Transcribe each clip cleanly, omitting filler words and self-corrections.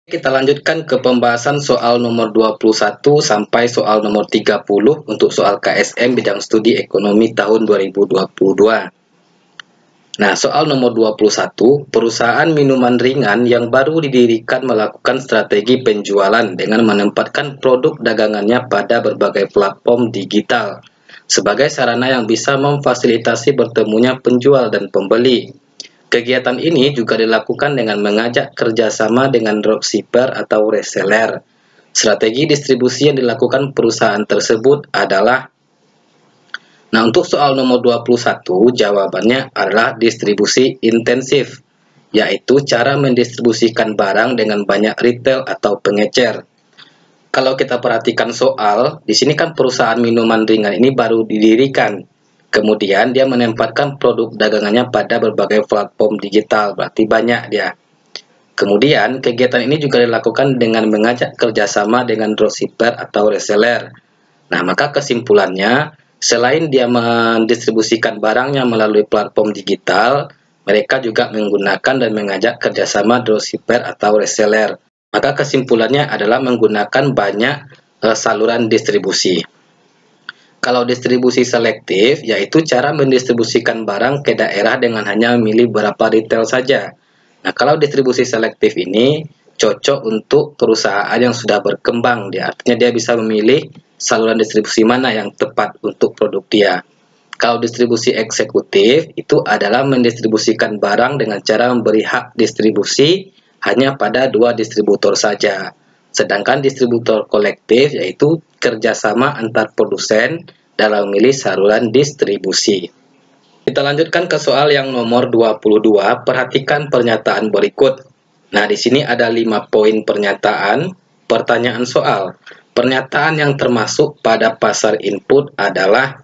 Kita lanjutkan ke pembahasan soal nomor 21 sampai soal nomor 30 untuk soal KSM bidang studi ekonomi tahun 2022. Nah, soal nomor 21, perusahaan minuman ringan yang baru didirikan melakukan strategi penjualan dengan menempatkan produk dagangannya pada berbagai platform digital sebagai sarana yang bisa memfasilitasi bertemunya penjual dan pembeli. Kegiatan ini juga dilakukan dengan mengajak kerjasama dengan dropshipper atau reseller. Strategi distribusi yang dilakukan perusahaan tersebut adalah. Nah, untuk soal nomor 21, jawabannya adalah distribusi intensif, yaitu cara mendistribusikan barang dengan banyak retail atau pengecer. Kalau kita perhatikan soal, di sini kan perusahaan minuman ringan ini baru didirikan. Kemudian dia menempatkan produk dagangannya pada berbagai platform digital, berarti banyak dia. Kemudian kegiatan ini juga dilakukan dengan mengajak kerjasama dengan dropshipper atau reseller. Nah, maka kesimpulannya, selain dia mendistribusikan barangnya melalui platform digital, mereka juga menggunakan dan mengajak kerjasama dropshipper atau reseller. Maka kesimpulannya adalah menggunakan banyak saluran distribusi. Kalau distribusi selektif, yaitu cara mendistribusikan barang ke daerah dengan hanya memilih beberapa retail saja. Nah, kalau distribusi selektif ini cocok untuk perusahaan yang sudah berkembang. Artinya dia bisa memilih saluran distribusi mana yang tepat untuk produk dia. Kalau distribusi eksekutif, itu adalah mendistribusikan barang dengan cara memberi hak distribusi hanya pada 2 distributor saja. Sedangkan distributor kolektif yaitu kerjasama antar produsen dalam memilih saluran distribusi. Kita lanjutkan ke soal yang nomor 22. Perhatikan pernyataan berikut. Nah, di sini ada 5 poin pernyataan. Pertanyaan soal. Pernyataan yang termasuk pada pasar input adalah.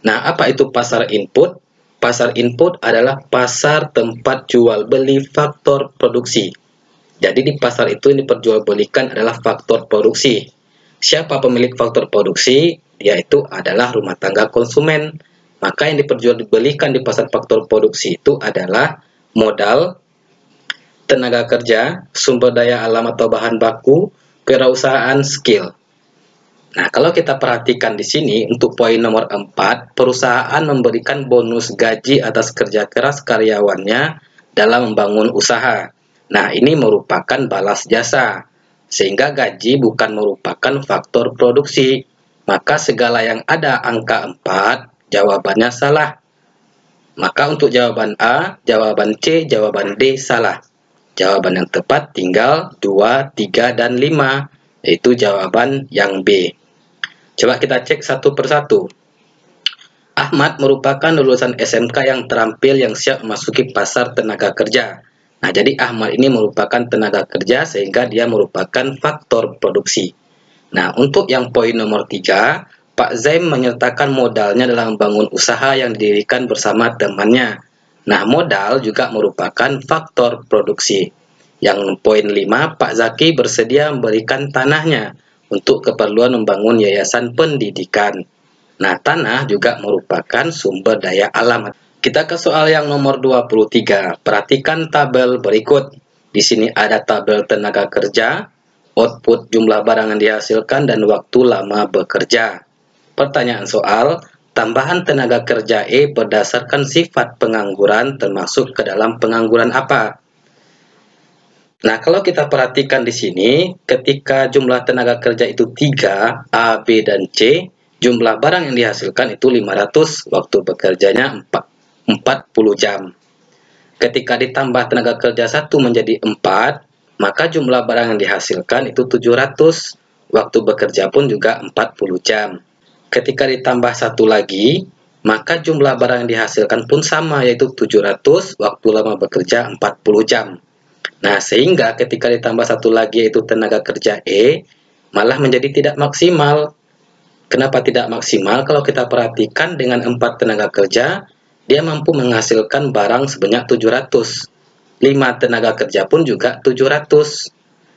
Nah, apa itu pasar input? Pasar input adalah pasar tempat jual beli faktor produksi. Jadi di pasar itu yang diperjualbelikan adalah faktor produksi. Siapa pemilik faktor produksi? Dia itu adalah rumah tangga konsumen. Maka yang diperjualbelikan di pasar faktor produksi itu adalah modal, tenaga kerja, sumber daya alam atau bahan baku, kewirausahaan, skill. Nah, kalau kita perhatikan di sini untuk poin nomor 4, perusahaan memberikan bonus gaji atas kerja keras karyawannya dalam membangun usaha. Nah, ini merupakan balas jasa, sehingga gaji bukan merupakan faktor produksi. Maka segala yang ada angka 4, jawabannya salah. Maka untuk jawaban A, jawaban C, jawaban D salah. Jawaban yang tepat tinggal 2, 3, dan 5, yaitu jawaban yang B. Coba kita cek satu persatu. Ahmad merupakan lulusan SMK yang terampil yang siap memasuki pasar tenaga kerja. Nah, jadi Ahmad ini merupakan tenaga kerja sehingga dia merupakan faktor produksi. Nah, untuk yang poin nomor 3, Pak Zaim menyertakan modalnya dalam membangun usaha yang didirikan bersama temannya. Nah, modal juga merupakan faktor produksi. Yang poin 5, Pak Zaki bersedia memberikan tanahnya untuk keperluan membangun yayasan pendidikan. Nah, tanah juga merupakan sumber daya alam. Kita ke soal yang nomor 23. Perhatikan tabel berikut. Di sini ada tabel tenaga kerja, output jumlah barang yang dihasilkan, dan waktu lama bekerja. Pertanyaan soal, tambahan tenaga kerja E berdasarkan sifat pengangguran termasuk ke dalam pengangguran apa? Nah, kalau kita perhatikan di sini, ketika jumlah tenaga kerja itu 3, A, B, dan C, jumlah barang yang dihasilkan itu 500, waktu bekerjanya 40 jam. Ketika ditambah tenaga kerja 1 menjadi 4, maka jumlah barang yang dihasilkan itu 700, waktu bekerja pun juga 40 jam. Ketika ditambah 1 lagi, maka jumlah barang yang dihasilkan pun sama, yaitu 700, waktu lama bekerja 40 jam. Nah, sehingga ketika ditambah 1 lagi yaitu tenaga kerja E, malah menjadi tidak maksimal. Kenapa tidak maksimal? Kalau kita perhatikan dengan 4 tenaga kerja, dia mampu menghasilkan barang sebanyak 700. 5 tenaga kerja pun juga 700.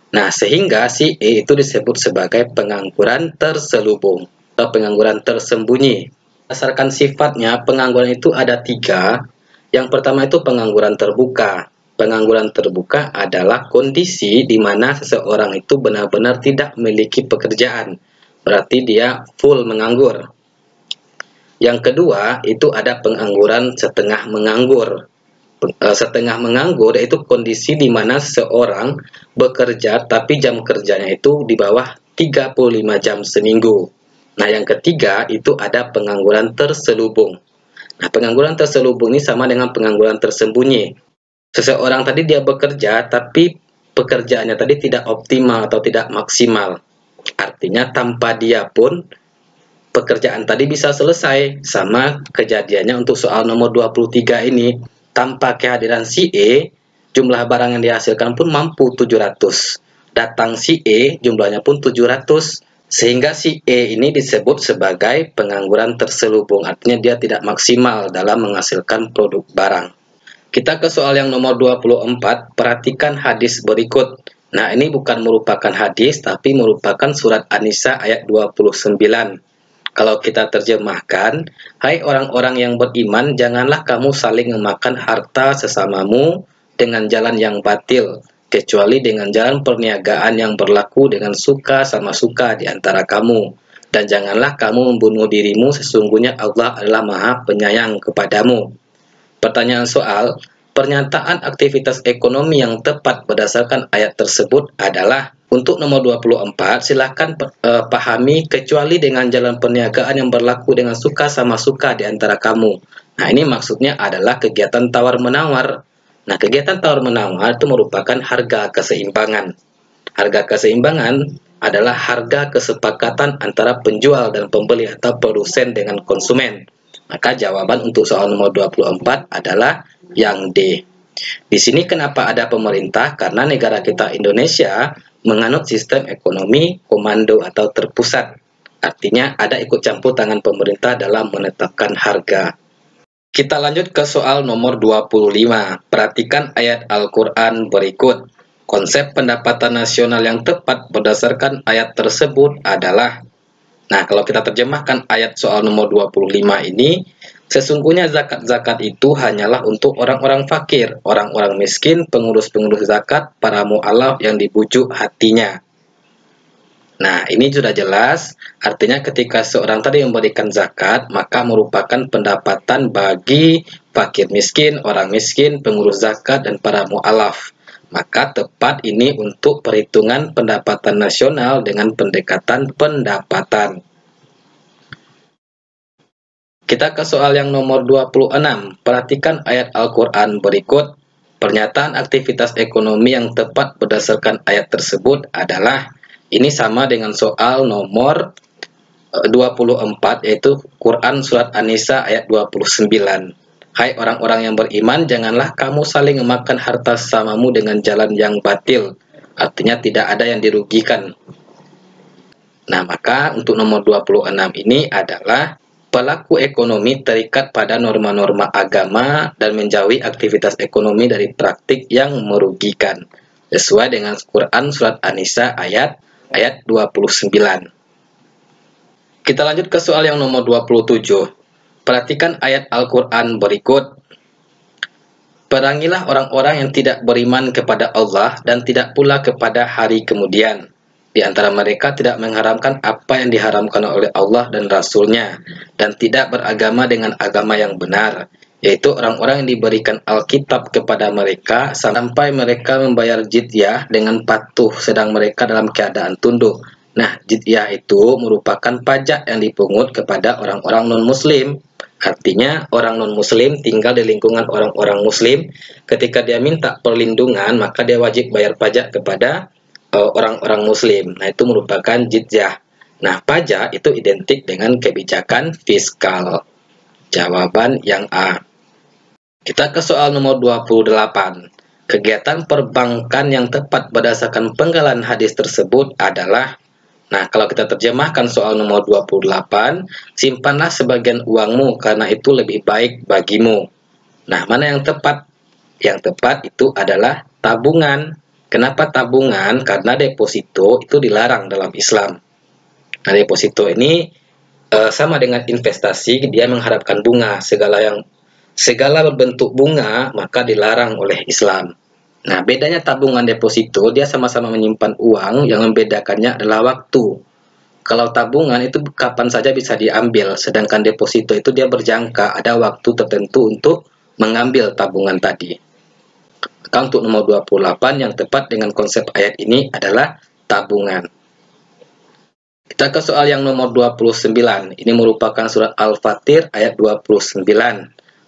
Nah, sehingga si E itu disebut sebagai pengangguran terselubung atau pengangguran tersembunyi. Berdasarkan sifatnya, pengangguran itu ada 3. Yang pertama itu pengangguran terbuka. Pengangguran terbuka adalah kondisi di mana seseorang itu benar-benar tidak memiliki pekerjaan. Berarti dia full menganggur. Yang kedua, itu ada pengangguran setengah menganggur. Setengah menganggur yaitu kondisi di mana seseorang bekerja tapi jam kerjanya itu di bawah 35 jam seminggu. Nah, yang ketiga itu ada pengangguran terselubung. Nah, pengangguran terselubung ini sama dengan pengangguran tersembunyi. Seseorang tadi dia bekerja, tapi pekerjaannya tadi tidak optimal atau tidak maksimal. Artinya tanpa dia pun pekerjaan tadi bisa selesai. Sama kejadiannya untuk soal nomor 23 ini. Tanpa kehadiran si E, jumlah barang yang dihasilkan pun mampu 700. Datang si E, jumlahnya pun 700. Sehingga si E ini disebut sebagai pengangguran terselubung. Artinya dia tidak maksimal dalam menghasilkan produk barang. Kita ke soal yang nomor 24, perhatikan hadis berikut. Nah, ini bukan merupakan hadis, tapi merupakan surat An-Nisa ayat 29. Kalau kita terjemahkan, hai orang-orang yang beriman, janganlah kamu saling memakan harta sesamamu dengan jalan yang batil, kecuali dengan jalan perniagaan yang berlaku dengan suka sama suka di antara kamu. Dan janganlah kamu membunuh dirimu, sesungguhnya Allah adalah Maha Penyayang kepadamu. Pertanyaan soal, pernyataan aktivitas ekonomi yang tepat berdasarkan ayat tersebut adalah, untuk nomor 24, silahkan pahami kecuali dengan jalan perniagaan yang berlaku dengan suka sama suka di antara kamu. Nah, ini maksudnya adalah kegiatan tawar-menawar. Nah, kegiatan tawar-menawar itu merupakan harga keseimbangan. Harga keseimbangan adalah harga kesepakatan antara penjual dan pembeli atau produsen dengan konsumen. Maka jawaban untuk soal nomor 24 adalah yang D. Di sini kenapa ada pemerintah? Karena negara kita Indonesia menganut sistem ekonomi komando atau terpusat. Artinya ada ikut campur tangan pemerintah dalam menetapkan harga. Kita lanjut ke soal nomor 25. Perhatikan ayat Al-Quran berikut. Konsep pendapatan nasional yang tepat berdasarkan ayat tersebut adalah, nah, kalau kita terjemahkan ayat soal nomor 25 ini, sesungguhnya zakat-zakat itu hanyalah untuk orang-orang fakir, orang-orang miskin, pengurus-pengurus zakat, para mu'alaf yang dibujuk hatinya. Nah, ini sudah jelas, artinya ketika seorang tadi memberikan zakat, maka merupakan pendapatan bagi fakir miskin, orang miskin, pengurus zakat, dan para mu'alaf. Maka tepat ini untuk perhitungan pendapatan nasional dengan pendekatan pendapatan. Kita ke soal yang nomor 26. Perhatikan ayat Al-Quran berikut. Pernyataan aktivitas ekonomi yang tepat berdasarkan ayat tersebut adalah, ini sama dengan soal nomor 24, yaitu Quran Surat An-Nisa ayat 29. Hai orang-orang yang beriman, janganlah kamu saling memakan harta sesamamu dengan jalan yang batil. Artinya tidak ada yang dirugikan. Nah, maka untuk nomor 26 ini adalah pelaku ekonomi terikat pada norma-norma agama dan menjauhi aktivitas ekonomi dari praktik yang merugikan. Sesuai dengan Quran Surat An-Nisa ayat 29. Kita lanjut ke soal yang nomor 27. Perhatikan ayat Al-Quran berikut. Perangilah orang-orang yang tidak beriman kepada Allah dan tidak pula kepada hari kemudian. Di antara mereka tidak mengharamkan apa yang diharamkan oleh Allah dan Rasul-Nya, dan tidak beragama dengan agama yang benar, yaitu orang-orang yang diberikan Alkitab kepada mereka sampai mereka membayar jizyah dengan patuh sedang mereka dalam keadaan tunduk. Nah, jizyah itu merupakan pajak yang dipungut kepada orang-orang non-muslim. Artinya orang non-muslim tinggal di lingkungan orang-orang muslim, ketika dia minta perlindungan maka dia wajib bayar pajak kepada orang-orang muslim. Nah, itu merupakan jizyah. Nah, pajak itu identik dengan kebijakan fiskal. Jawaban yang A. Kita ke soal nomor 28. Kegiatan perbankan yang tepat berdasarkan penggalan hadis tersebut adalah, nah, kalau kita terjemahkan soal nomor 28, simpanlah sebagian uangmu karena itu lebih baik bagimu. Nah, mana yang tepat? Yang tepat itu adalah tabungan. Kenapa tabungan? Karena deposito itu dilarang dalam Islam. Nah, deposito ini sama dengan investasi, dia mengharapkan bunga. Segala berbentuk bunga maka dilarang oleh Islam. Nah, bedanya tabungan deposito, dia sama-sama menyimpan uang, yang membedakannya adalah waktu. Kalau tabungan itu kapan saja bisa diambil, sedangkan deposito itu dia berjangka, ada waktu tertentu untuk mengambil tabungan tadi. Maka untuk nomor 28 yang tepat dengan konsep ayat ini adalah tabungan. Kita ke soal yang nomor 29. Ini merupakan surat Al-Fatir ayat 29.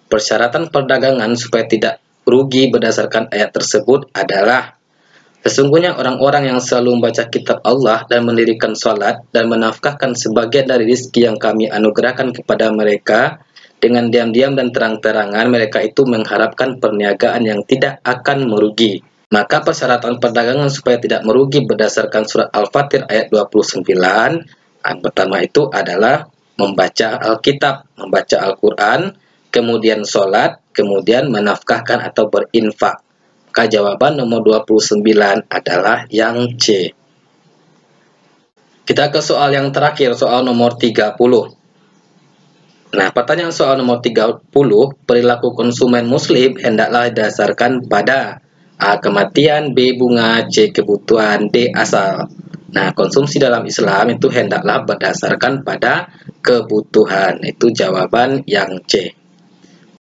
Persyaratan perdagangan supaya tidak rugi berdasarkan ayat tersebut adalah sesungguhnya orang-orang yang selalu membaca kitab Allah dan mendirikan salat dan menafkahkan sebagian dari rezeki yang kami anugerahkan kepada mereka dengan diam-diam dan terang-terangan, mereka itu mengharapkan perniagaan yang tidak akan merugi. Maka persyaratan perdagangan supaya tidak merugi berdasarkan surat Al-Fatir ayat 29, yang pertama itu adalah membaca Alkitab, membaca Al-Quran, kemudian sholat, kemudian menafkahkan atau berinfak. Maka jawaban nomor 29 adalah yang C. Kita ke soal yang terakhir, soal nomor 30. Nah, pertanyaan soal nomor 30, perilaku konsumen muslim hendaklah didasarkan pada A. Kematian, B. Bunga, C. Kebutuhan, D. Asal. Nah, konsumsi dalam Islam itu hendaklah berdasarkan pada kebutuhan. Itu jawaban yang C.